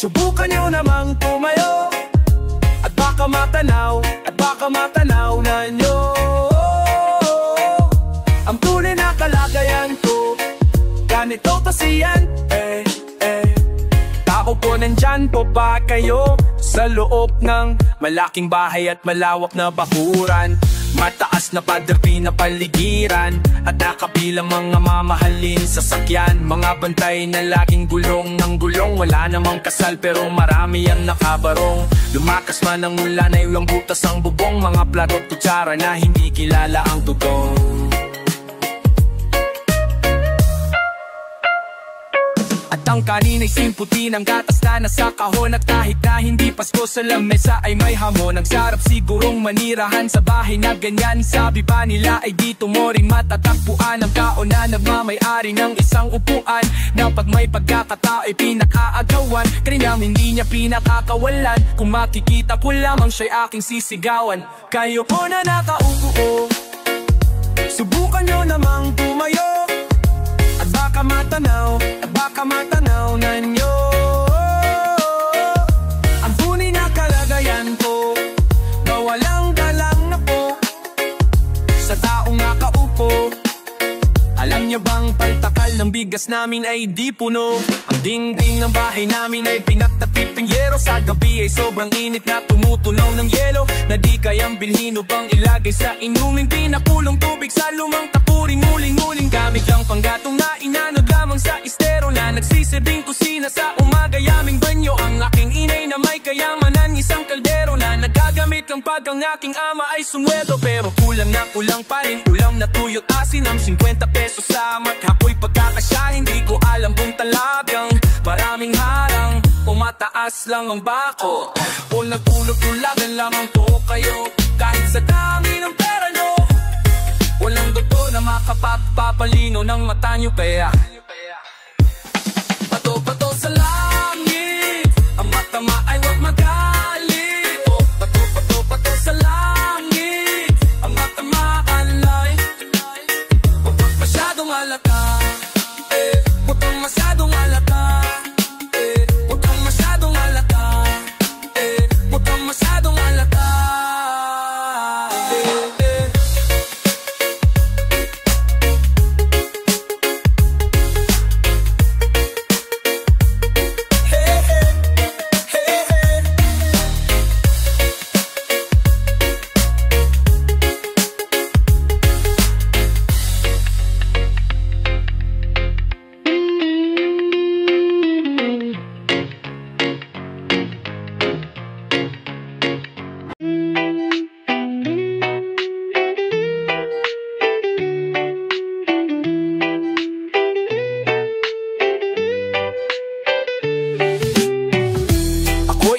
Subukan nyo namang tumayo at baka matanaw na nyo ang tunay na kalagayan ko. Ganito kasi yan, tao po, nandyan po ba kayo sa loob ng malaking bahay at malawak na bakuran? Mataas na paderpi na paligiran at nakabilang mga mamahalin sasakyan. Mga bantay na laging gulong ng gulong. Wala namang kasal pero marami ang nakabarong. Lumakas man ang ulan ay walang butas ang bubong. Mga plato at kutsara na hindi kilala ang tutong. At ang kanin ay simputi ng gatas na nasa kahon. At kahit na hindi Pasko sa lamesa ay may hamon. Ang sarap sigurong manirahan sa bahay na ganyan. Sabi ba nila ay dito mo rin matatagpuan ang kaon na nagmamay-ari ng isang upuan na pag may pagkakatao ay pinakaagawan. Kaninang hindi niya pinakakawalan. Kung makikita ko lamang siya'y aking sisigawan. Kayo po na nakaupo, subukan nyo namang tumayo at baka matanaw na nyo ang tunay na kalagayan ko, na walang galang na po sa taong nakaupo. Alam niyo bang paltakal ng bigas namin ay di puno? Ang dingding ng bahay namin ay pinagtapit ng yero. Sa gabi ay sobrang init na tumutunaw ng yelo, na di kayang bilhin upang ilagay sa inumin. Pinakulong tubig sa lumang tapuring, muling-muling gamit ang panggatong na inanod lamang sa estero na nagsisilbing kusina sa umaga. Yaming banyo ang aking inay na may kayamanan, isang kaldero na nagagamit lang pag ang aking ama ay sumweldo. Pero kulang na kulang pa rin, ulam na tuyot asin ang 50 pesos sa maghapoy pagkakasya. Hindi ko alam kung talagang maraming harang o mataas lang ang bako o nagtulog-tulagan lamang to kayo. Kahit sa dami ng pera nyo, walang doktor na makapagpapalino ng mata nyo. Kaya pato-pato sa langit, ang mata ay huwag magalit. O pato-pato sa langit, ang mata alay. Huwag masyadong halata, huwag kang masyadong halata, huwag kang masyadong halata, huwag kang masyadong halata.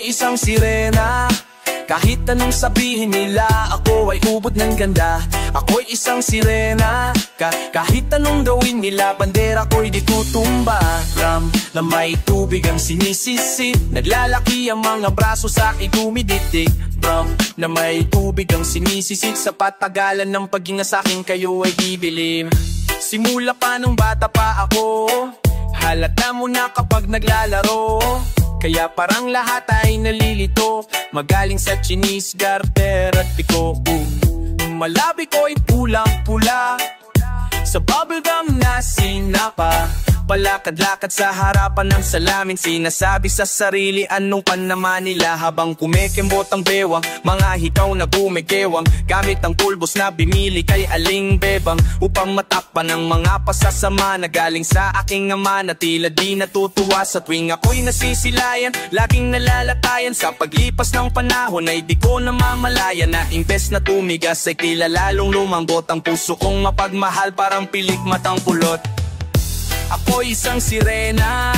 Isang sirena, kahit anong sabihin nila, ako ay ubod ng ganda. Ako'y isang sirena, kahit anong gawin nila, bandera ko'y di tutumba. Ram na may tubig ang sinisisid, naglalaki ang mga braso sa aking dumiditig. Ram na may tubig ang sinisisid, sa patagalan ng paghinga sa akin kayo ay bibilin. Simula pa nung bata pa ako, halata mo na kapag naglalaro. Kaya parang lahat ay nalilito, magaling sa Chinese, garter at piko. Malabi ko'y pulang-pula sa bubblegum na sinapa. Palakad-lakad sa harapan ng salamin, sinasabi sa sarili anong naman nila. Habang kumikembot ang bewang, mga hikaw na gumigewang, gamit ang pulbos na binili kay Aling Bebang, upang matakpan ang mga pasasama na galing sa aking ama, na tila di natutuwa sa tuwing ako'y nasisilayan. Laging nalalatayan sa paglipas ng panahon ay di ko namamalayan na imbes na tumigas ay tila lalong lumambot ang puso kong mapagmahal, parang pilik matang pulot. Ako'y isang sirena,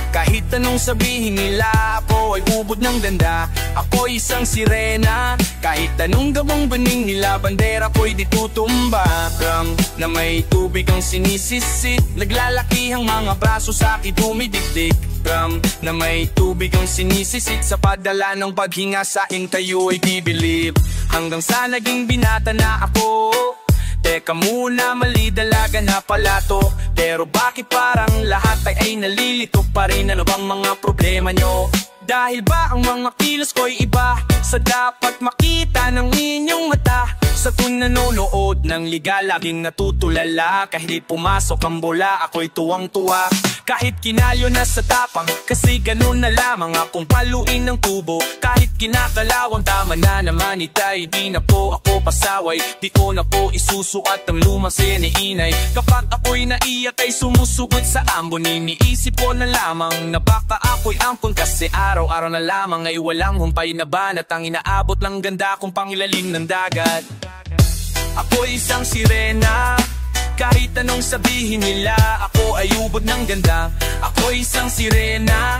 kahit anong sabihin nila, ako ay ubod ng ganda. Ako'y isang sirena, kahit anong gawang baning nila, bandera ko'y di tutumba. Ram na may tubig ang sinisisid, naglalaki ang mga braso sa akin dumidikdik. Ram na may tubig ang sinisisid, sa padala ng paghinga sa akin kayo ay bibilib. Hanggang sa naging binata na ako, teka muna, mali dalaga na pala to. Pero bakit parang lahat ay nalilito pa rin? Ano bang mga problema nyo? Dahil ba ang mga kilos ko'y iba sa dapat makita ng inyong mata? Sa tuwing nanonood ng liga, laging natutulala. Kahit di pumasok ang bola, ako'y tuwang-tuwa. Kahit kinalyo na sa tapang, kasi ganun na lamang akong paluin ng tubo. Kahit kinakalawang tama na naman itay, di na po ako pasaway. Di ko na po isusukat ang lumang siniinay. Kapag ako'y naiyak ay sumusugod sa ambon, iniisip ko na lamang na baka ako'y ampon. Kasi araw-araw na lamang ay walang humpay na banat ang inaabot lang ganda kong pangilalim ng dagat. Ako'y isang sirena, kahit anong sabihin nila, ako ay ubod ng ganda. Ako'y isang sirena,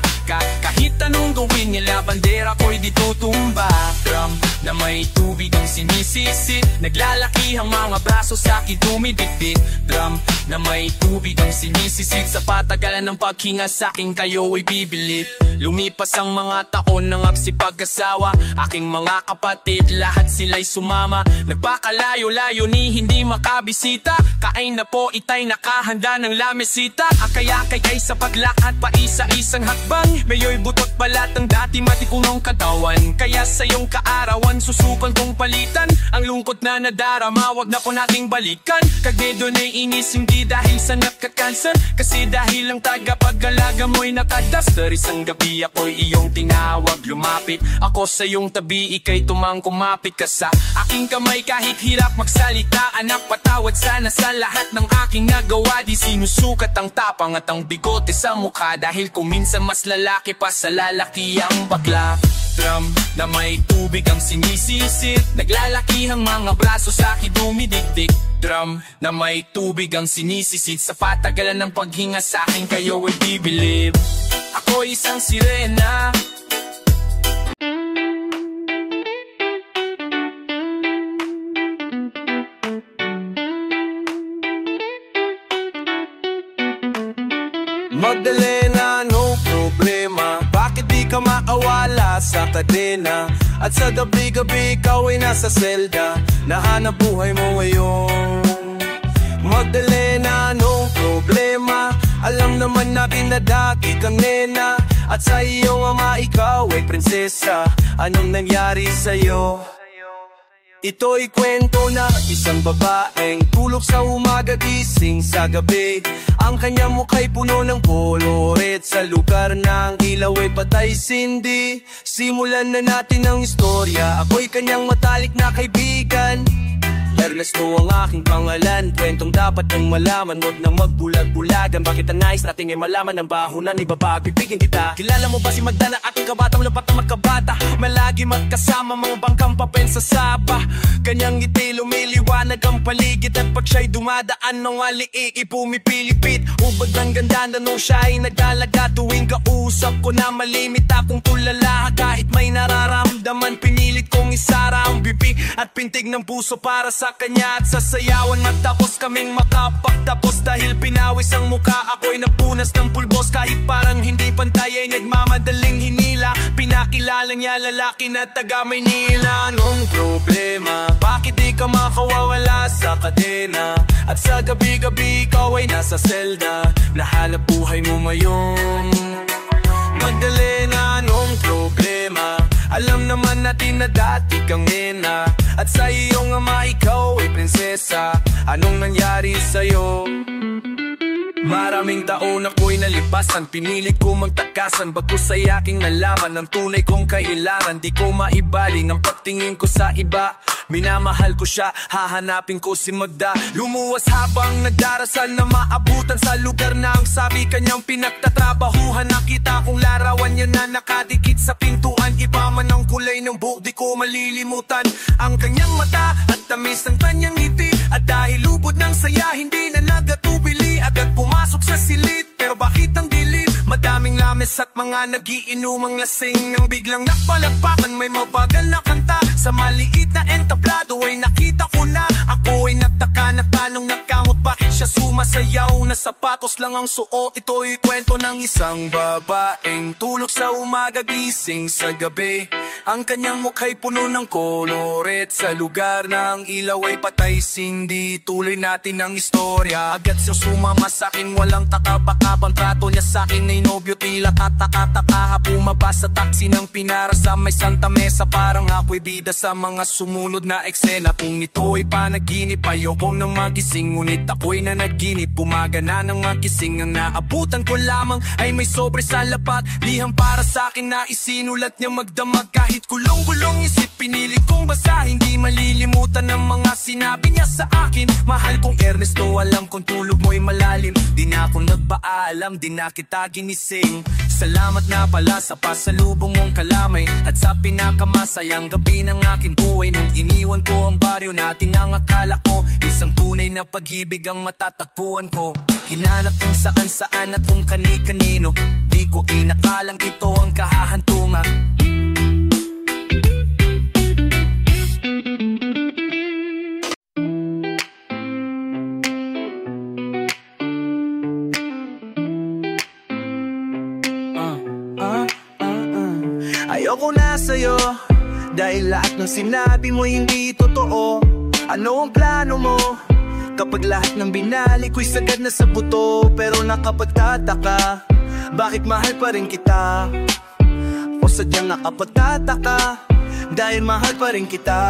kahit anong gawin nila, bandera ko'y di tutumba. Drum na may tubig ang sinisisit, naglalaki ang mga braso sa akin dumidikdik. Drum na may tubig ang sinisisit, sa patagalan ng paghinga sa akin kayo ay bibilip. Lumipas ang mga taon ng pagkasawa, aking mga kapatid lahat sila'y sumama. Nagpakalayo-layo ni hindi makabisita, kain na po itay nakahanda ng lamesita. Akay-akay kay sa paglakad pa isa-isang hakbang, mayo'y butot balat ang dati matikunong katawan. Kaya sa iyong kaarawan susukan kong palitan ang lungkot na nadarama, wag na po nating balikan. Kagnedo na'y inis hindi dahil sa nagkakansan, kasi dahil ang tagapag-alaga mo'y nakadaster. Isang gabi ako'y iyong tinawag, lumapit ako sa iyong tabi, ika'y tumang kumapit ka sa aking kamay. Kahit hirap magsalita, anak, patawad sana sa lahat ng aking nagawa. Di sinusukat ang tapang at ang bigote sa mukha, dahil kung minsan mas lalaki pa sa lalaki ang bakla. Drum na may tubig ang sinisisit, naglalaki ang mga braso sa akin dumidikdik. Drum na may tubig ang sinisisit, sa patagalan ng paghinga sa akin kayo ay bibilib. Ako'y isang sirena, Magdalena, no problema. Bakit di ka maawala sa kadena? At sa gabi-gabi ikaw ay nasa selda, nahanap buhay mo ngayon. Magdalena, no problema. Alam naman natin na dati kang nena, at sa iyong ama ikaw ay prinsesa. Anong nangyari sa'yo? Ito'y kwento na isang babaeng tulog sa umaga, gising sa gabi. Ang kanyang mukha'y puno ng koloret, sa lugar ng ilaw ay patay sindi. Simulan na natin ang istorya, ako'y kanyang matalik na kaibigan. Ernesto ang aking pangalan, kwentong dapat nang malaman, huwag nang magbulag-bulagan. Bakit ang nais natin ay malaman ang baho na ibabag, pipigin kita. Kilala mo ba si Magda na ating kabatang lapat na magkabata? Malagi magkasama mga bangkang papensa sapa. Kanyang ngiti lumiliwanag ang paligid, at pag siya'y dumadaan ng aliiki pumipilipit. Ubad ng ganda na nung siya'y nagdalaga, tuwing kausap ko na malimit akong tulala. Kahit may nararamdaman pinilit kong isara ang bibig at pintig ng puso para sa kanya at sasayawan. Matapos kaming makapagtapos, dahil pinawis ang muka ako'y napunas ng pulbos. Kahit parang hindi pantay ay nagmamadaling hinila, pinakilala niya lalaki na taga Maynila. Anong problema? Bakit di ka makawawala sa kadena? At sa gabi-gabi ikaw ay nasa selda, nahanap buhay mo ngayon. Magdalena, anong problema? Alam naman natin na dati kang nena, at sa iyong ama ikaw ay prinsesa. Anong nangyari sa'yo? Maraming taon ako'y nalipasan, pinilit ko magtakasan, bagkus ay aking nalaman ang tunay kong kailangan. Di ko maibaling ang pagtingin ko sa iba, minamahal ko siya, hahanapin ko si Magda. Lumuwas habang nagdarasal na maabutan sa lugar na ang sabi kanyang pinagtatrabahuhan. Nakita kong larawan niya na nakadikit sa pintuan, iba man ang kulay ng buhok, di ko malilimutan ang kanyang mata at tamis ng kanyang ngiti. At dahil lubod ng saya, hindi na nagatubili, agad pumasok sa silid. Pero bakit ang dilim? Madaming lames at mga nagiinumang lasing, nang biglang napalagpakan may mabagal na kanta. Sa maliit na entablado ay nakita ko na, ako ay nagtaka na tanong nagkamot bakit siya siya sumasayaw na sapatos lang ang suot. Ito'y kwento ng isang babaeng tulog sa umaga, gising sa gabi. Ang kanyang mukha'y puno ng koloret. Sa lugar ng ilaw ay patay sindi. Tuloy natin ang istorya. Agad siyang sumama sa'kin, walang takapakapang trato niya sa'kin ay nobyo. Tila katakataka, bumaba sa taxi ng Pinara sa may Santa Mesa. Parang ako'y bida sa mga sumunod na eksena. Kung ito'y panaginip, ayoko na magising. Ngunit ako'y nanaginip, bumaga na ng magising. Ang naabutan ko lamang ay may sobre sa lapat. Liham para sa'kin na isinulat niya magdamag. Kahit kulong-gulong isip, pinili kong basahin. Di malilimutan ng mga sinabi niya sa akin. Mahal kong Ernesto, alam kong tulog mo'y malalim. Di na ako nagpaalam, di na kita ginising. Salamat na pala sa pasalubong mong kalamay at sa pinakamasayang gabi ng aking buhay. Nung iniwan ko ang baryo natin, ang akala ko isang tunay na pag-ibig ang matatagpuan ko. Hinanap kung saan-saan at kung kani-kanino. Di ko inakalang ito ang kahahantungan. Ayoko na sa'yo dahil lahat ng sinabi mo hindi totoo. Ano ang plano mo? Kapag lahat ng binali ko'y sagad na sa buto. Pero nakapagtataka, bakit mahal pa rin kita? O sadyang nakapagtataka, dahil mahal pa rin kita.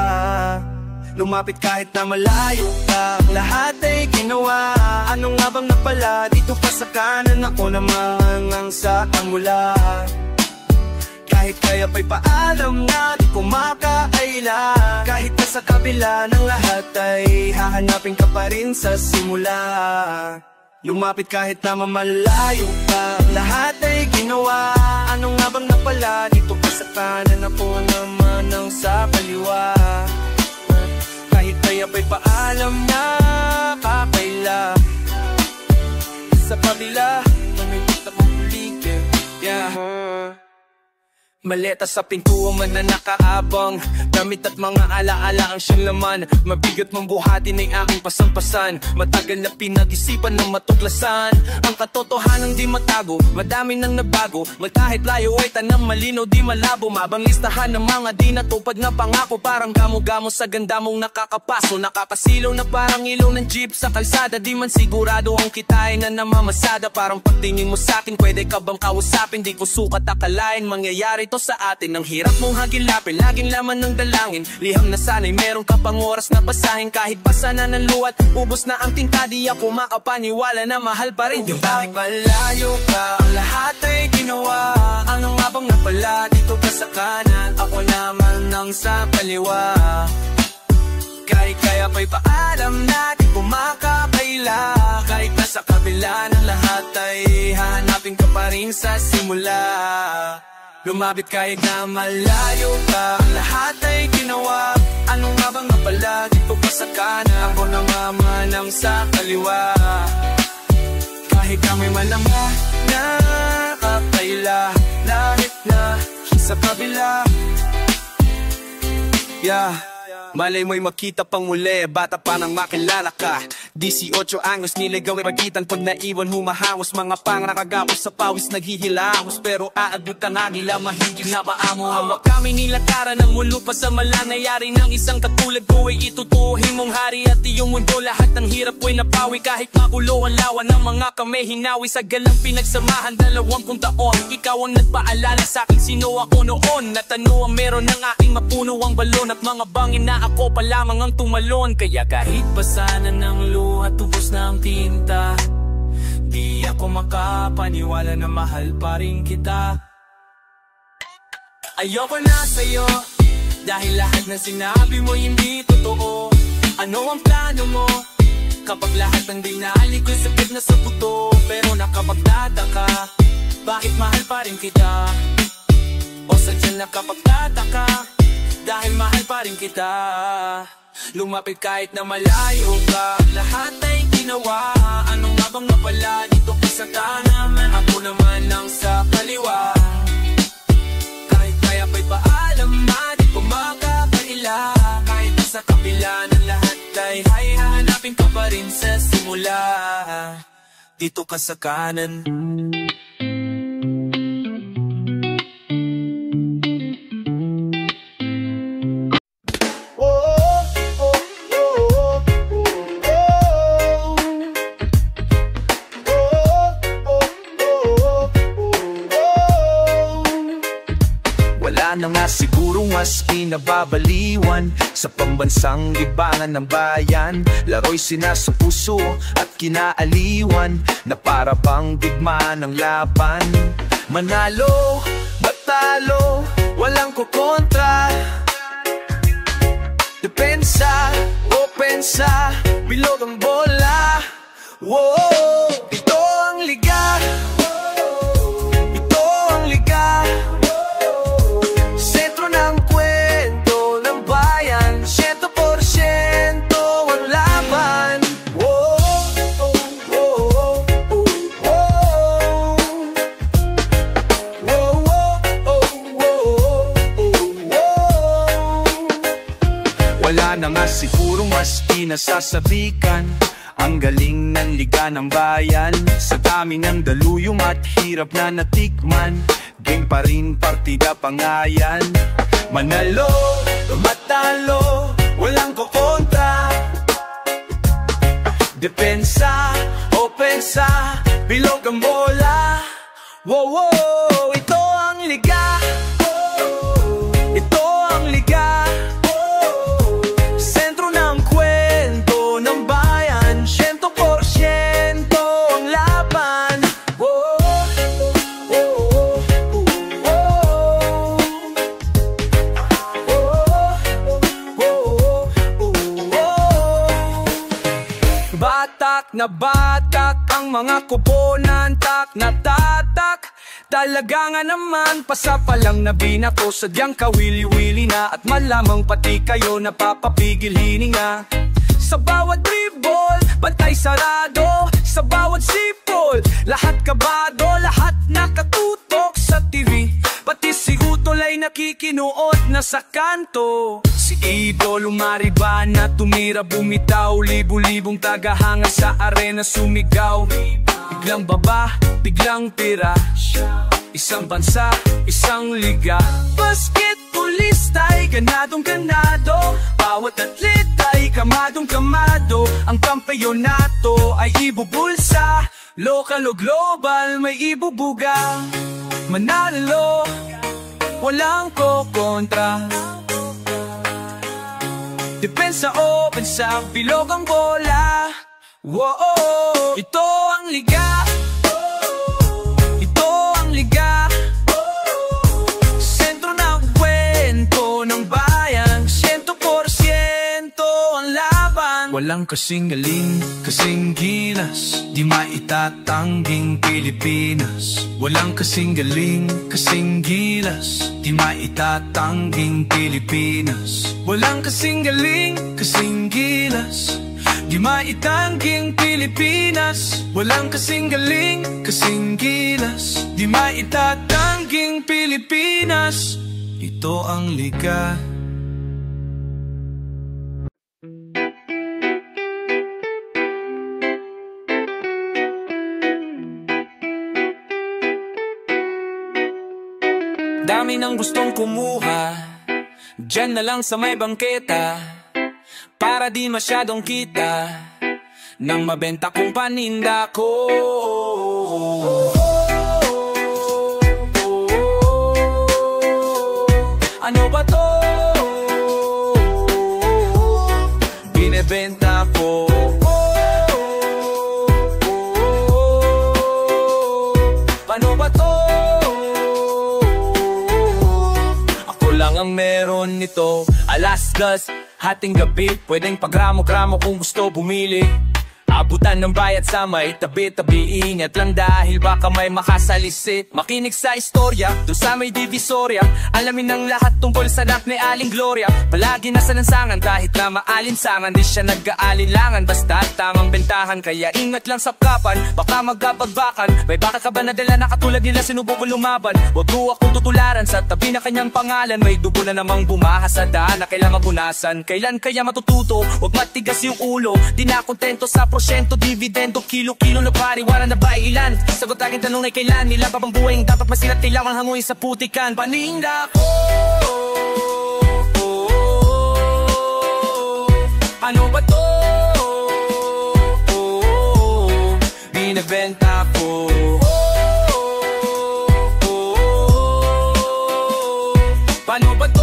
Lumapit kahit na malayo ka, lahat ay ginawa. Ano nga bang napala? Dito pa sa kanan, ako naman ang sa kamula. Kahit kaya pa'y paalam na di ko makaila. Kahit na sa kabila ng lahat ay hahanapin ka pa rin sa simula. Lumapit kahit na mamalayo ka, lahat ay ginawa. Ano nga bang napala? Dito pa sa kanan, ako naman ang sa kaliwa. Kahit kaya pa'y paalam na kakaila. Sa kabila, mamimit na pamuligid. Maleta sa pintuang magnanakaabang, damit at mga alaala ang siyang laman. Mabigat mong buhatin ay aking pasampasan. Matagal na pinag-isipan ng matuklasan ang katotohanan di matago, madami nang nabago. Magkahit layo ay tanang malinaw di malabo. Mabang listahan ng mga di natupad na pangako. Parang gamo-gamo sa ganda mong nakakapaso. Nakakasilaw na parang ilaw ng jeep sa kalsada. Di man sigurado ang kitain na namamasada. Parang pagtingin mo sa'kin, pwede ka bang kausapin? Di ko sukat akalain mangyayari sa atin. Ang hirap mong hagilapin, laging laman ng dalangin. Liham na sana'y meron ka pang oras na basahin. Kahit basa na ng luwat, ubos na ang tinta. Di ako makapaniwala na mahal pa rin yung kahit malayo ka, ang lahat ay ginawa. Ano nga bang napala? Dito ka sa kanan, ako naman ang sa kaliwa. Kahit kaya pa'y paalam na di ko makakaila. Kahit nasa kabila ng lahat ay hahanapin ka pa rin sa simula. Lumapit kahit na malayo ka, ang lahat ay ginawa. Ano nga bang napala? Dito pa sa kanan, ako naman ang sa kaliwa. Kahit kami malanga, nakakaila. Lahit na sa kabila. Malay mo'y makita pang muli, bata pa nang makilala ka. 18 anyos niligaw ay pagitan, pag naiwan humahangos. Mga pangrakagapos sa pawis naghihilamos. Pero aagot ka nga nila, mahigil na ba amo? Hawak kami nilakaran ng mulo pa sa malanayari ng isang katulad ko ay itutuhin mong hari at iyong mundo. Lahat ng hirap ko'y napawi kahit magulo ang lawan ng mga kamay hinawi. Sa galang pinagsamahan 20 taon, ikaw ang nagpaalala sa'kin sino ako noon. Natano ang meron ng aking mapuno ang balon at mga bangin na ako pa lamang ang tumalon. Kaya kahit basa na ng luha, tubos na ang tinta, di ako makapaniwala na mahal pa rin kita. Ayoko na sa'yo dahil lahat ng sinabi mo hindi totoo. Ano ang plano mo? Kapag lahat ng dinali ko'y sakit na sa buto. Pero nakapagtataka, bakit mahal pa rin kita? O sadyang nakapagtataka, dahil mahal pa rin kita. Lumapit kahit na malayo ka, lahat ay ginawa. Ano nga bang napala? Dito ka sa kanan, ako naman ang sa kaliwa. Kahit kaya pa'y paalam na di ko makakaila. Kahit sa kabila ng lahat ay hahanapin ka pa rin sa simula. magsisimula. Dito ka sa kanan. Wala na nga sigurong mas kinababaliwan sa pambansang libangan ng bayan. Laro'y sinasupuso at kinaaliwan na para bang digma ng laban. Manalo, batalo, walang kukontra. Depensa, opensa, bilog ang bola. Wow, ito ang liga. Ito ang liga. Sentro ng kwento ng bayan, 100% ang laban. Wow, oh, oh, oh, oh, oh. Wow, oh, oh, oh, oh. Wala na nga sigurong mas pinasasabikan ang galing ng liga ng bayan. Sa dami ng daluyong at hirap na natikman, game pa rin partida pangayan. Manalo, matalo, walang kukontra. Depensa, opensa, bilog ang bola. Wow, wow, ito ang liga. Ito ang liga. Sentro ng kwento ng bayan, 100% ang laban. Batak na batak ang mga kuponan, tak na tatak. Talaga nga naman, pasa pa lang na binato. Sadyang kawili-wili na at malamang pati kayo napapapigil hininga. Sa bawat dribble, bantay sarado. Sa bawat sipol, lahat kabado. Lahat nakatutok sa TV. Pati si Utol ay nakikinuot na sa kanto. Si Idol umariba na tumira bumitaw. Libu-libong tagahanga sa arena sumigaw. Biglang baba, biglang tira. Isang bansa, isang liga. Basketballista ay ganadong ganado. Bawat atleta ay kamadong kamado. Ang kampeonato ay ibubulsa. Lokal o global may ibubuga. Manalo, walang kokontra. Depensa, opensa, bilog ang bola. Wow, ito ang liga. Ito ang liga. Sentro ng kwento ng bayan, 100% ang laban. Walang kasing galing, kasing gilas, di maitatangging Pilipinas. Walang kasing galing, kasing gilas, di maitatangging Pilipinas. Walang kasing galing, kasing gilas, di maitangging Pilipinas. Walang kasing galing, kasing gilas, di maitatanging Pilipinas. Ito ang liga. Dami nang gustong kumuha, dyan na lang sa may bangketa, para di masyadong kita nang mabenta kong paninda ko. Ano ba to? Binebenta ko. Paano ba to? Ako lang ang meron nito. Alas-gas, hating gabi, pwedeng pagramo-gramo kung gusto bumili. Abutan ng bayad sa may tabi-tabi. Ingat lang dahil baka may makasalisit. Makinig sa istorya, doon sa may divisorya. Alamin ng lahat tungkol sa anak ni Aling Gloria. Palagi nasa lansangan kahit na maalinsangan. Di siya nag-aalinlangan, basta tamang bentahan. Kaya ingat lang sa kapan, baka magkapagbakan. May baka ka ba nadala na katulad nila sinubukong lumaban? Huwag mo akong tutularan sa tabi na kanyang pangalan. May dugo na namang bumaha sa daan na kailangan punasan. Kailan kaya matututo? Huwag matigas yung ulo, di na kontento sa prosesyo. porsyento, dividendo, kilo-kilo na pariwara na ba ilan? Sagot aking tanong ay kailan nila pa bang buhay dapat masilat kailangan hanguin sa putikan. Paninda ko, ano ba to? Binibenta ko. Paano ba to?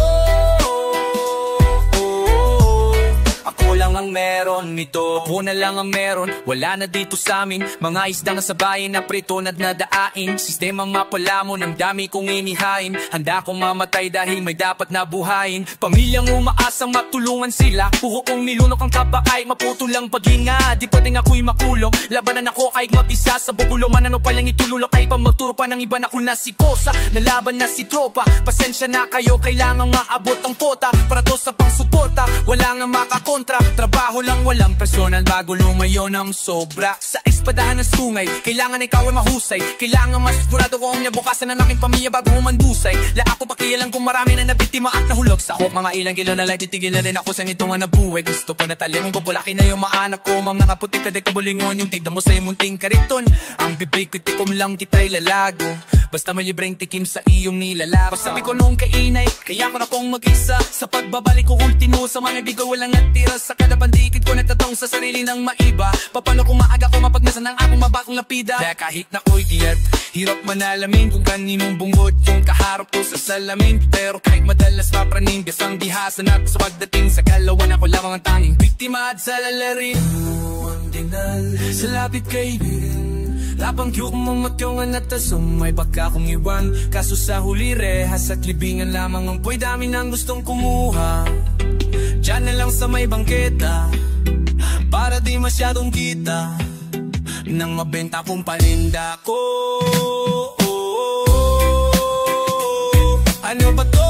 Ako lang ang meron nito, ako na lang ang meron. Wala na dito sa amin mga isda na sa bayan na prito na nadaing. Sistemang mapala mo ng dami kong inihain. Handa kong mamatay dahil may dapat na buhayin. Pamilyang umaasang matulungan sila. Puho kong nilunok ang kapakay, maputo lang paghinga. Di pwedeng ako'y makulong, labanan ako kahit mag-isa. Sa bugulo man ano palang itululok ay pamagturo pa ng iba na kung nasikosa. Nalaban na si tropa, pasensya na kayo, kailangan maabot ang kota. Para to sa pangsuporta, wala nga makakontra. Trabaho lang walang presyonan bago lumayo ng sobra. Sa espadahan ng sungay, kailangan ikaw ay mahusay. Kailangan mas sigurado ko ang nabukasan ng aking pamilya bago humandusay. La ako pakialam kung marami na nabiktima at nahulog sa ako. Mga ilang kilo na lang, titigil na rin ako sa nito nga nabuhay. Gusto ko na talimong populaki na yung maanak ko. Mga naputik na dekabulingon, yung tignan mo sa munting kariton. Ang bibig ko tikom lang kita'y lalago, basta may libreng tikim sa iyong nilalaro. Sabi ko nung kainay, kaya ko na kong mag-isa. Sa pagbabalik ko ultimo sa mga bigo walang natira. Sa kada pandikit ko natatong sa sarili ng maiba. Paano kung maaga ko mapagnasan ang akong mabakong lapida. Kaya kahit na ko'y diet, hirap manalamin kung kaninong bungod yung kaharap ko sa salamin. Pero kahit madalas mapraning, gasang bihasan at sa pagdating sa kalawan ako lamang ang tanging biktima at sa lalarin. Ang dinal sa lapit kaibigan, lapang kiukumamot yung anatasong may baka kong iwan. Kaso sa huli rehas at libingan lamang ang po'y dami nang gustong kumuha. Diyan na lang sa may bangketa, para di masyadong kita nang mabenta kong paninda ko. Ano ba to?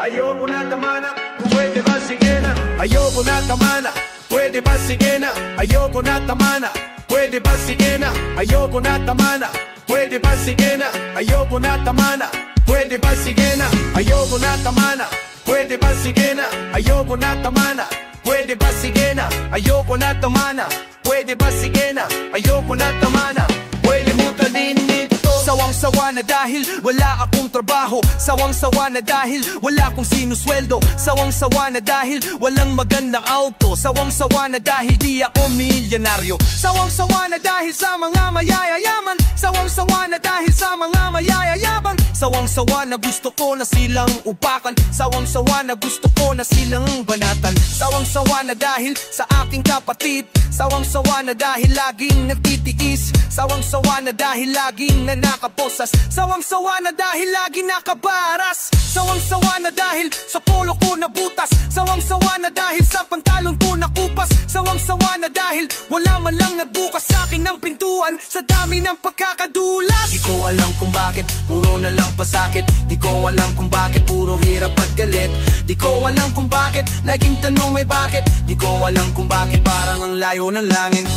Ayoko na tamana, pwede ba sige na? Ayoko na tamana, pwede ba sige na? Ayoko na tamana, pwede ba sige na? Ayoko na tamana, pwede ba sige na? Ayoko na tamana, pwede ba sige na? Ayoko na tamana, pwede ba sige na? Ayoko na tamana, pwede ba sige na? Ayoko na tamana, pwede ba sige na? Ayoko na tamana, pwede mo din nito. Sawang-sawa na dahil wala akong trabaho. Sawang-sawa na dahil wala akong sinusweldo. Sawang-sawa na dahil walang magandang auto. Sawang-sawa na dahil di ako milyonaryo. Sawang-sawa na dahil sa mga mayayayaman. Sawang-sawa na dahil sa mga mayayayabang. Sawang-sawa na gusto ko na silang upakan. Sawang-sawa na gusto ko na silang banatan. Sawang-sawa na dahil sa aking kapatid. Sawang-sawa na dahil laging nagtitiis. Sawang-sawa na dahil laging nakaposas. Sawang-sawa na dahil laging nakabaras. Sawang-sawa na dahil sa polo ko nabutas. Sawang-sawa na dahil sa pantalon ko nakupas. Sawang-sawa na dahil wala man lang nagbukas sa akin ng pintuan sa dami ng pagkakadulas. Di ko alam kung bakit puro na lang pasakit. Di ko alam kung bakit puro hirap at galit. Di ko alam kung bakit laging tanong may bakit. Di ko alam kung bakit parang ang layo ng langit.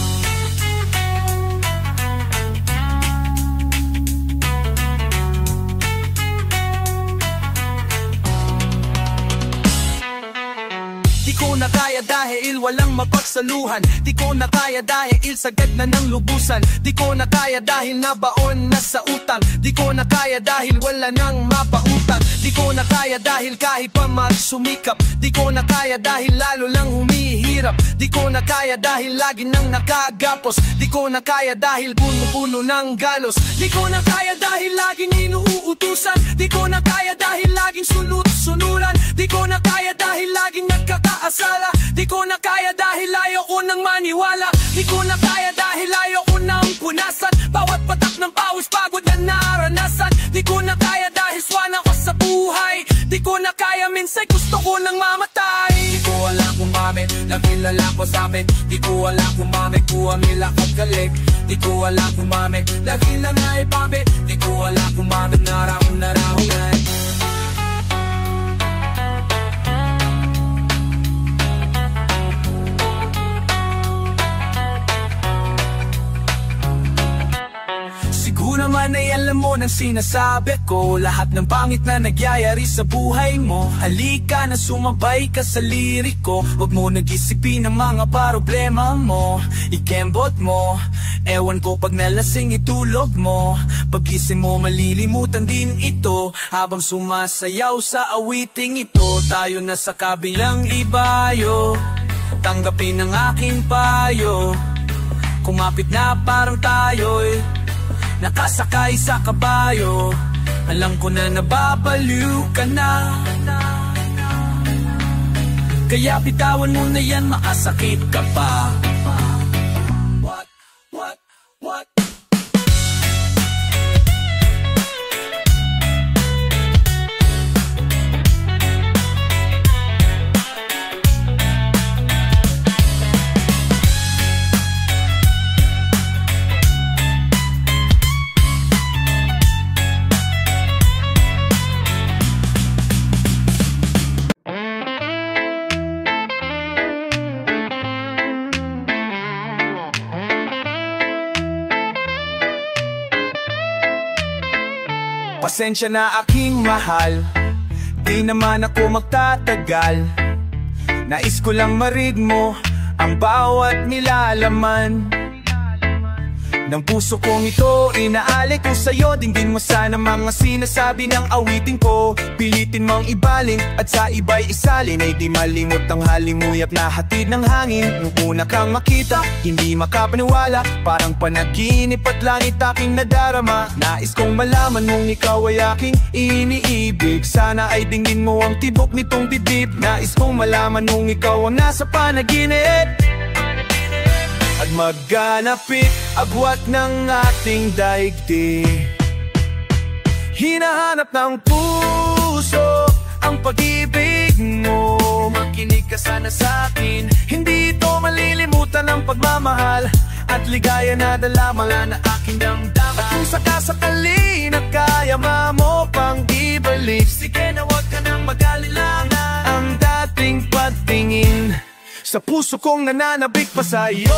Di ko na kaya dahil walang mapagsaluhan. Di ko na kaya dahil sagad na ng lubusan. Di ko na kaya dahil nabaon na sa utang. Di ko na kaya dahil wala nang mapautang. Di ko na kaya dahil kahit pa magsumikap. Di ko na kaya dahil lalo lang humihirap. Di ko na kaya dahil lagi nang nakagapos. Di ko na kaya dahil puno-puno ng galos. Di ko na kaya dahil laging inuutusan. Di ko na kaya dahil laging sunod-sunuran. Di ko na kaya dahil laging nagkakaasala. Di ko na kaya dahil ayoko nang maniwala. Di ko na kaya dahil ayoko nang punasan. Bawat patak ng pawis pagod na naranasan. Di ko na kaya dahil swan ako sa buhay. Di ko na kaya minsan gusto ko nang mamatay. Di ko alam kung bakit nakilala ko sa amin. Di ko alam kung bakit kuha nila kagaling. Di ko alam kung bakit lagi lang naipapit. Di ko alam kung bakit narahon Siguro naman ay alam mo ng sinasabi ko, lahat ng pangit na nagyayari sa buhay mo. Halika na sumabay ka sa liriko, huwag mo nag-isipin ang mga problema mo. Ikembot mo, ewan ko pag nalasing itulog mo. Pagising mo malilimutan din ito, habang sumasayaw sa awiting ito. Tayo na sa kabilang ibayo, tanggapin ang aking payo. Kumapit na parang tayo'y nakasakay sa kabayo. Alam ko na nababaliw ka na, kaya bitawan mo na yan, makasakit ka pa. What? Pasensya na aking mahal, di naman ako magtatagal. Nais ko lang marig mo ang bawat nilalaman ng puso kong ito. Inaalik ko sa'yo, dinggin mo sana mga sinasabi ng awitin ko. Pilitin mong ibaling at sa iba'y isalin, ay di malimot ang halimuyak na hatid ng hangin. Nung una kang makita, hindi makapaniwala, parang panaginip at langit aking nadarama. Nais kong malaman mong ikaw ay aking iniibig, sana ay dinggin mo ang tibok nitong dibdib. Nais kong malaman mong ikaw ang nasa panaginip, at magganapit agwat ng ating daigdig. Hinahanap ng puso ang pag-ibig mo, makinig ka sana sa'kin. Hindi ito malilimutan ang pagmamahal at ligaya na dala mga na aking damdaman. At kung sakasakali na kaya mo pang ibalik, sige na huwag ka nang mag-alilangan. Ang dating patingin sa puso kong nananabik pa sa'yo.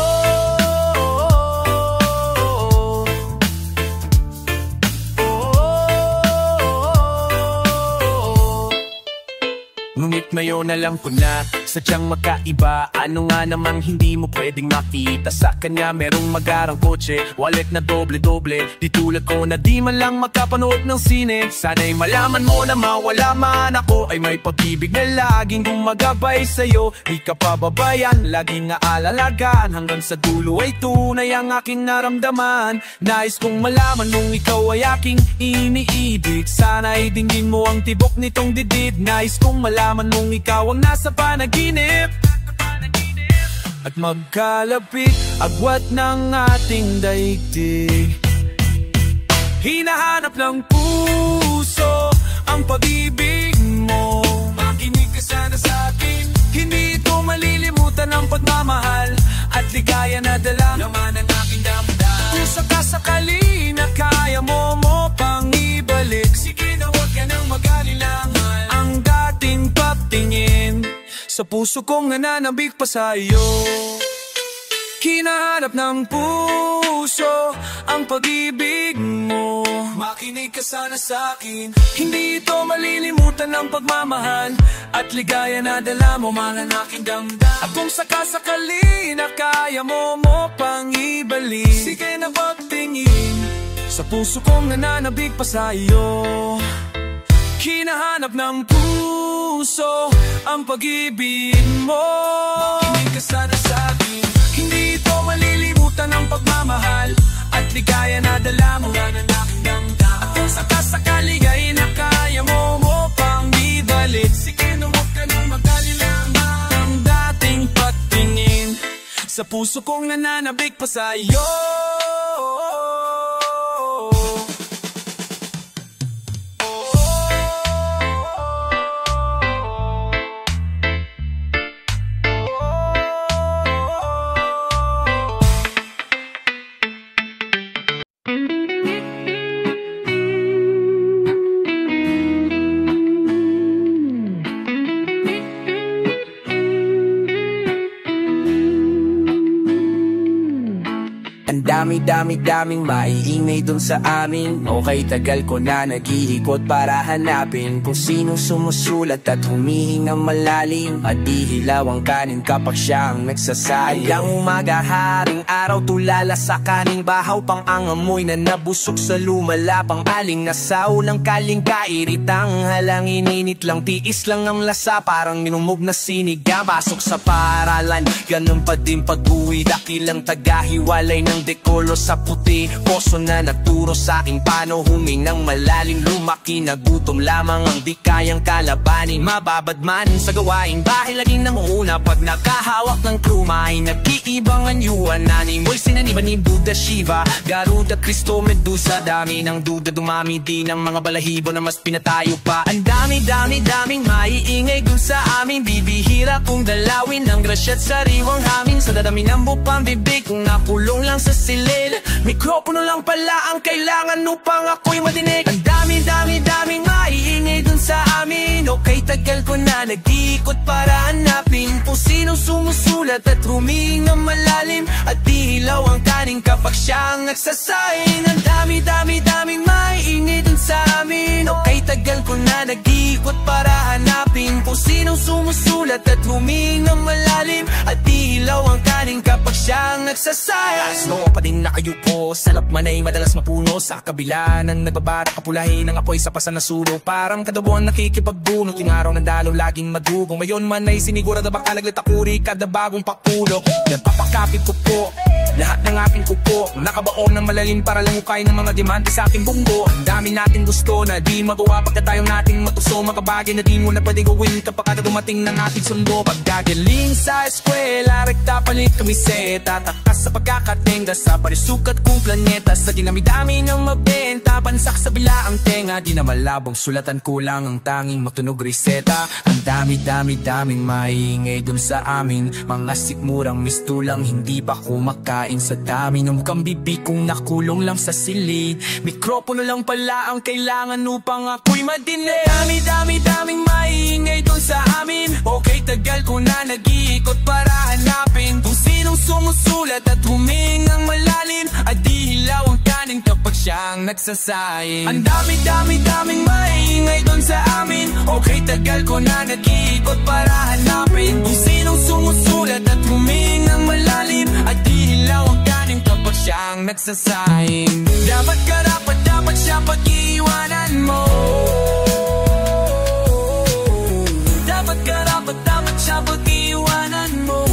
Ngunit ngayon alam ko na, sadyang magkaiba. Ano nga namang hindi mo pwedeng makita sa kanya? Merong magarang kotse, wallet na doble-doble. Di tulad ko na di man lang makapanood ng sine. Sana'y malaman mo na mawala man ako, ay may pag-ibig na laging gumagabay sa'yo. Di ka pababayan, laging aalalagaan, hanggang sa dulo ay tunay ang aking naramdaman. Nais kong malaman mong ikaw ay aking iniibig, sana'y dinggin mo ang tibok nitong didid. Nais kong malaman mong ikaw ang nasa panaginip, at magkalapit agwat ng ating daigdig. Hinahanap ng puso ang pag-ibig mo, makinig ka sana sa'kin. Hindi ito malilimutan ang pagmamahal at ligaya na dala laman ng aking damdamin. Kung sakasakali na kaya mo pang ibalik, sige na huwag ka nang mag-alilangan. Ang dating patingin sa puso kong nananabik pa sa'yo. Hinahanap ng puso ang pag-ibig mo, makinig ka sana sa'kin. Hindi ito malilimutan ang pagmamahal at ligaya na dala mo mga aking damdamin. At kung sakasakali na kaya mo pang ibalik, sige na pagtingin sa puso kong nananabik pa sa'yo. Hinahanap ng puso ang pag-ibig mo, makinig ka sana sa'kin. Hindi ito malilimutan ang pagmamahal at ligaya na dala mo nga ng aking damdamin. At kung sakasakali ay na kaya mo pang ibalik, sige na huwag ka nang mag-alilangan. Ang dating patingin sa puso kong nananabik pa sa'yo. dami-daming maiingay dun sa amin. Okay, tagal ko na nag-iikot para hanapin kung sino sumusulat at humihingang malalim. At di hilaw ang kanin kapag siya ang nagsasayo. Hanggang umaga, haring araw, tulala sa kaning bahaw, pang angamoy na nabusok sa lumala, pang aling nasa ulang kaling kairitang halang ininit lang, tiis lang ang lasa, parang minumog na sinigang. Pasok sa paaralan, ganun pa din pag-uwi, dakilang tagahiwalay ng dekolo sa puti. Poso na nagturo sa akin paano humingang malalim. Lumaki na gutom lamang ang di kayang kalabanin. Mababad man sa gawain bahay, laging nanguuna pag nakahawak ng krumahin. Nag-iibang anyuan na ni Moy, sinaniba ni Buddha, Shiva, Garuda, Kristo, Medusa. Dami ng duda, dumami din ang mga balahibo na mas pinatayo pa. Ang daming maiingay dun sa amin. Bibihira kung dalawin ang grasya at sariwang hangin. Sa dadami ng bupang bibig kung nakulong lang sa silid. Mikropono lang pala ang kailangan upang ako'y madinig. Ang daming maiingay dun sa amin. Okay, tagal ko na nag-iikot para hanapin kung sino sumusulat at humingang malalim. At di hilaw ang kanin kapag siya ang nagsasaing. Ang daming maiingay dun sa amin. Okay, tagal ko na nag-iikot para hanapin kung sino sumusulat at humingang malalim. At di hilaw ang kanin kapag siya ang nagsasayang. Snow pa din nakayupo, salap man ay madalas mapuno. Sa kabila ng nagbabara, kapulahin ng apoy sa pasan na sulo. Parang kadabuan nakikipagbunot, yung araw ng dalaw laging madugong. Mayon man ay sinigurado baka naglatakuri kada bagong pakulo. Nagpapakapit ko po lahat ng aking kupo, nakabaon ng malalim para lang ukay ng mga demante sa aking bunggo. Ang dami natin gusto na di magawa pagkatayo nating matuso. Makabagay na di mo na pwede gawin kapag dumating ng ating sundo. Pagkagaling sa eskwela, rekta palit kamiseta, takas sa pagkakatenga sa parisukat kong planeta. Sa dinami-dami ng mabenta, pansak sa bilaang tenga, di na malabong sulatan, kulang ang tanging matunog reseta. Ang daming maingay dun sa amin, mga sikmurang mistulang hindi pa kumakain. Sa dami ng kambibi kong nakulong lang sa silid. Mikropono lang pala ang kailangan upang ako'y madinig. Daming maingay dun sa amin. Okay, tagal ko na nag-iikot para hanapin kung sinong sumusulat at humingang malalim. At di hilaw ang kanin kapag siyang nagsasaing. Ang daming maingay dun sa amin. Okay, tagal ko na nag-iikot para hanapin kung sinong sumusulat at humingang malalim. At di hilaw ang kanin kapag siyang nagsasaing. Dapat siya pag-iiwanan mo. Dapat siya pag-iiwanan mo.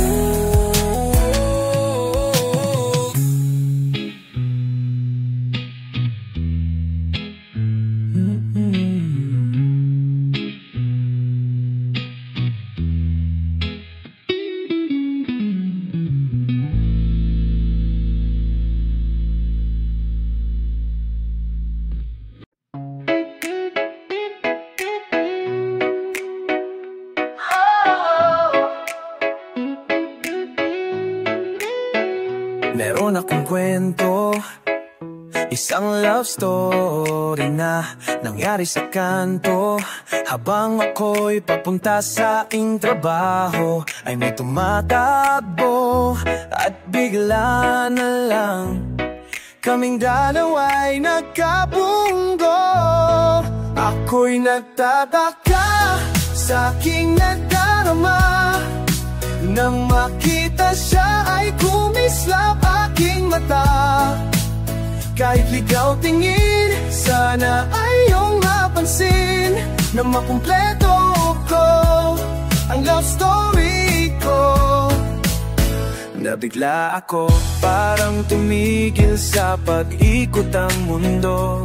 Meron akong kwento, isang love story na nangyari sa kanto. Habang ako'y papunta sa aking trabaho, ay may tumatakbo at bigla na lang kaming dalawa'y nagkabunggo. Ako'y nagtataka sa aking nadarama, nang makita siya ay kumislap aking mata. Kahit ligaw tingin, sana ay iyong mapansin na makumpleto ko ang love story ko. Nabigla ako, parang tumigil sa pag-ikot ang mundo.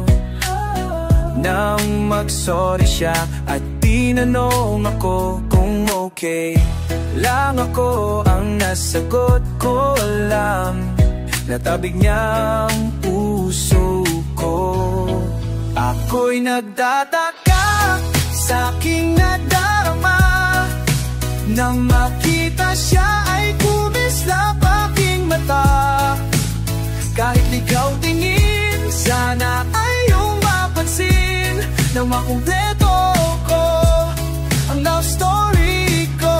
Nang mag-sorry siya at tinanong ako kung okay lang ako, ang nasagot ko lang natabig niyang puso ko. Ako'y nagtataka sa aking nadarama, nang makita siya ay kumislap aking mata. Kahit ligaw tingin, sana ay iyong mapansin na makumpleto ko ang love story ko.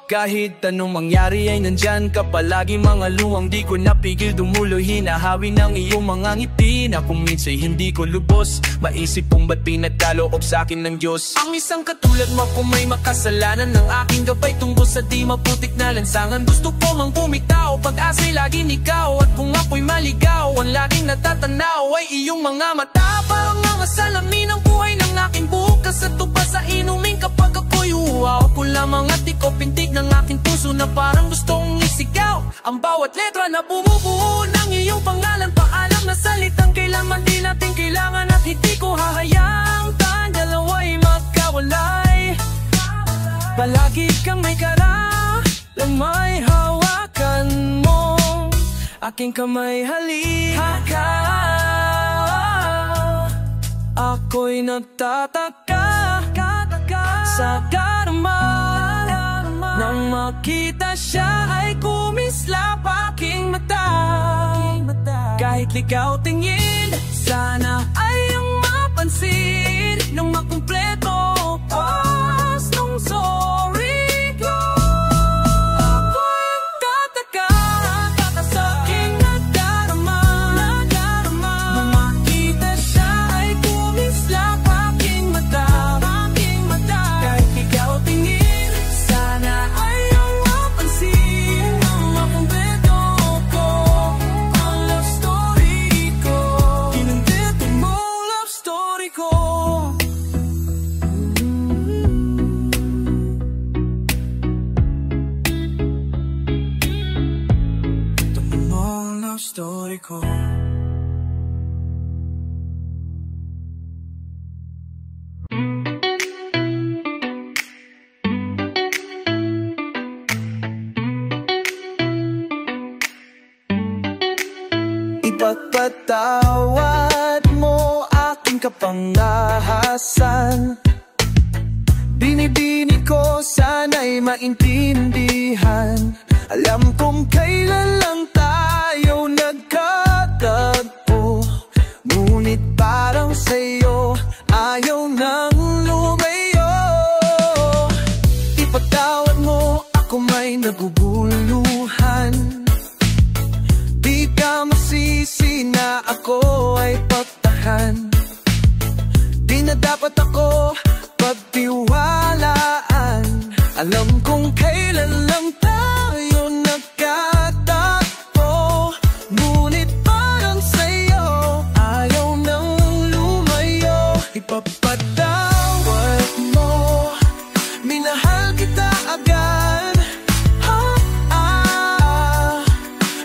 Kahit anong mangyari ay nandyan ka palagi. Mga luwang di ko napigil dumuloy, hinahawi ng iyong mga ngiti na kung minsa'y hindi ko lubos maisip kung ba't pinagkaloob sa'kin ng Diyos. Ang isang katulad mo kung may makasalanan ng aking gabay tungkol sa di maputik na lansangan. Gusto ko mang pumitaw, pag-asa'y laging ikaw. At kung ako'y maligaw, ang laging natatanaw ay iyong mga mata. Parang mga salamin ng buhay ng aking bukas at tupa sa inumin kapag ako'y uhaw. Ako lamang at ikaw pintig ng aking puso na parang gustong isigaw. Ang bawat letra na bumubuo ng iyong pangalan, paalam na salitang kailanman di natin kailangan. At hindi ko hahayaang tayong dalawa'y magkawalay. Palagi kang may karalang may hawakan mo, aking kamay halika. Ako'y nagtataka sa karma nang makita siya ay kumislap aking mata. Kahit ligaw tingin, sana ay ang mapansin nung makumpleto pas nung sorry ko. Ako'y nagtataka sa aking nadarama nang makita siya ay kumislap aking mata. Kahit ligaw tingin, sana ay ang mapansin nung makumpleto ko ang love story ko. Kinundito mo love story ko. Ito mo love story ko. Ipagpatawad mo aking kapangahasan. Binibini ko sana'y maintindihan. Alam kong kailan lang tayo nagkatagpo, ngunit parang sa'yo ayaw nang lumayo. Ipagtawad mo ako may naguguluhan. Di ka masisi na ako ay pagtahan. Di na dapat ako pagtiwalaan. Alam kong kailan lang tayo nagkatagpo, ngunit parang sa'yo ayaw nang lumayo. Ipapatawad mo, minahal kita agad.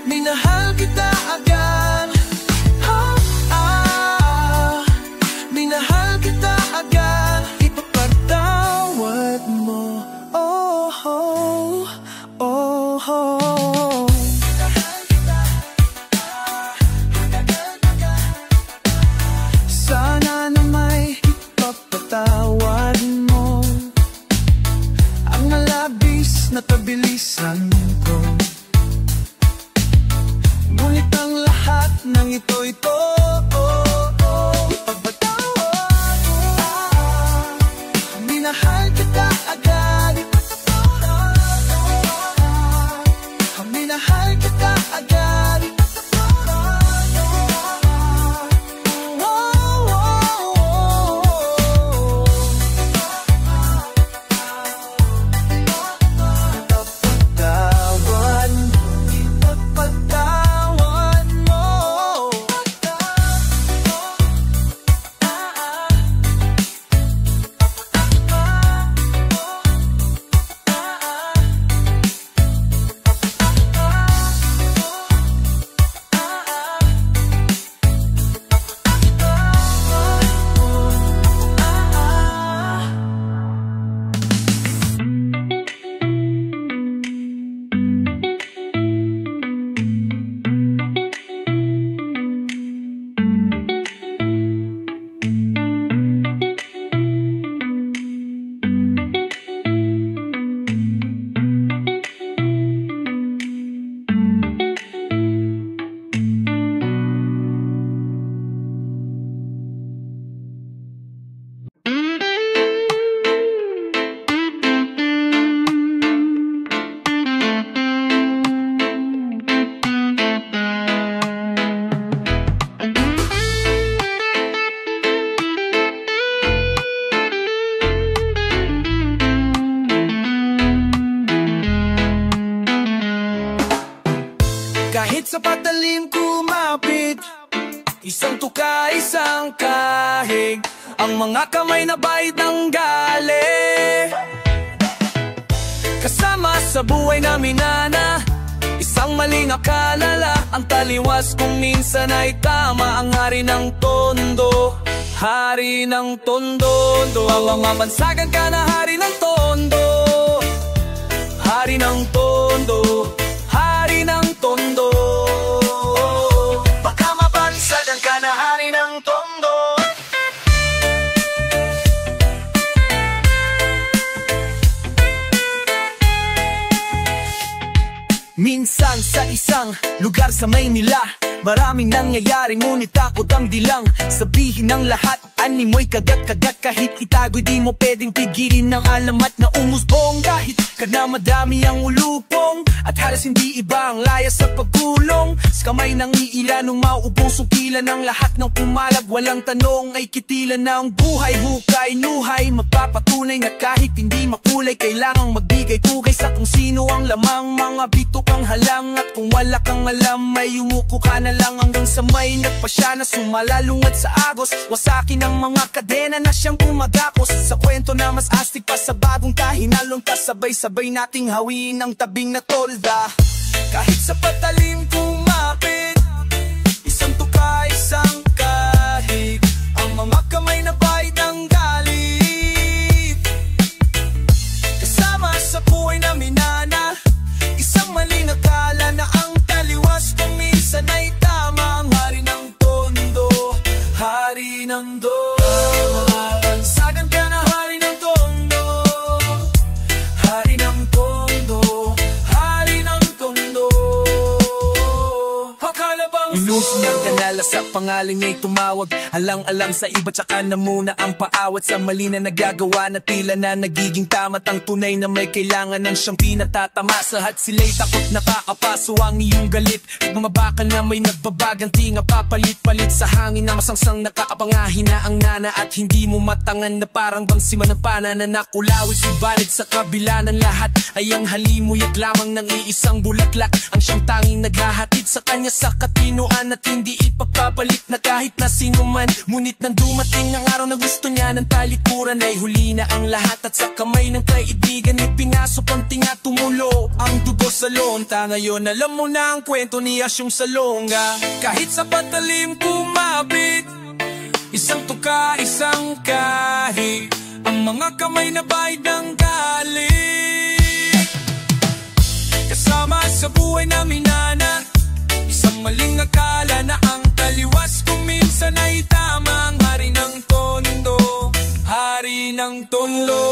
Minahal kita agad. Minahal kita agad. Ipapatawad mo. Oh, oh, oh, oh. Sana na may ipapatawad mo ang malabis na kabilisan ko. Ngunit ang lahat ng ito ipagpatawad mo. Minahal kita agad. Minahal kita agad. Ipagpatawad mo. patalim kumapit, isang tuka, isang kahig, ang mga kamay na bayad ng gali. Kasama sa buhay namin nana, isang maling akala, ang taliwas kung minsan ay tama. Ang hari ng tondo, hari ng tondo, ang mamansagan ka na hari ng tondo, hari ng tondo, hari ng tondo. Baka mabansagan ka na hari ng tondo. Minsan sa isang lugar sa Maynila, maraming nangyayari ngunit takot ang dilang. Sabihin ng lahat, animoy kagat-kagat, kahit itago'y di mo pwedeng pigilin ng alamat na umusbong. Kahit kana madami ang ulupong, at halos hindi iba ang laya sa pagkulong. Sa kamay ng iila nung mauubong sukilan ng lahat ng pumalag. Walang tanong ay kitilan ng buhay, hukay, nuhay. Mapapatunay na kahit hindi makulay, kailangang magbigay tugay sa kung sino ang lamang. Mga bitok ang halang, at kung wala kang alam, may umuko ka na lang hanggang sa may nagpasya na sumalalungat sa agos. Wasakin ang mga kadena na siyang pumagapos sa kwento na mas astig pa sa bagong kahinalong. Kasabay-sabay nating hawiin ang tabing na tolda. Kahit sa patalim kumapit, isang tuka, isang kahig, ang mga kamay na bayad ng galit. Kasama sa buhay namin nana, isang maling akala na ang taliwas kung minsan ay tama. Ang hari ng tondo, hari ng tondo, mabansagan ka na hari ng tondo, hari ng tondo, hari ng tondo. Akala bang inusin ang kanala sa pangalan niya'y tumawag, alang-alang sa iba tsaka na muna ang paawat. Sa mali na nagagawa na tila na nagiging tamat, ang tunay na may kailangan ng siyang pinatatama. Sa hat sila'y takot nakakapaso ang iyong galit, bumabakal na may nagbabaganti nga papalit-palit sa hangin na masangsang nakaapangahin na ang nana. At hindi mo matangan na parang bang si manapana na nakulawit. Subalit sa kabila ng lahat ay ang halimuyak lamang ng iisang bulaklak, ang siyang tanging naghahatid sa kanya sa katinoan. At hindi ipapapalit na kahit na sino man. Ngunit nang dumating ang araw na gusto niya ng talikuran, ay huli na ang lahat at sa kamay ng kaibigan ay pinasok ang tinga, tumulo ang dugo sa lonta. Ngayon alam mo na ang kwento ni Asyong Salonga. Kahit sa patalim kumapit, isang tuka, isang kahig, ang mga kamay na bayad ng galit. Kasama sa buhay namin nana, isang maling akala na ang taliwas kung minsan ay tama. Ang hari ng tondo, hari ng tondo.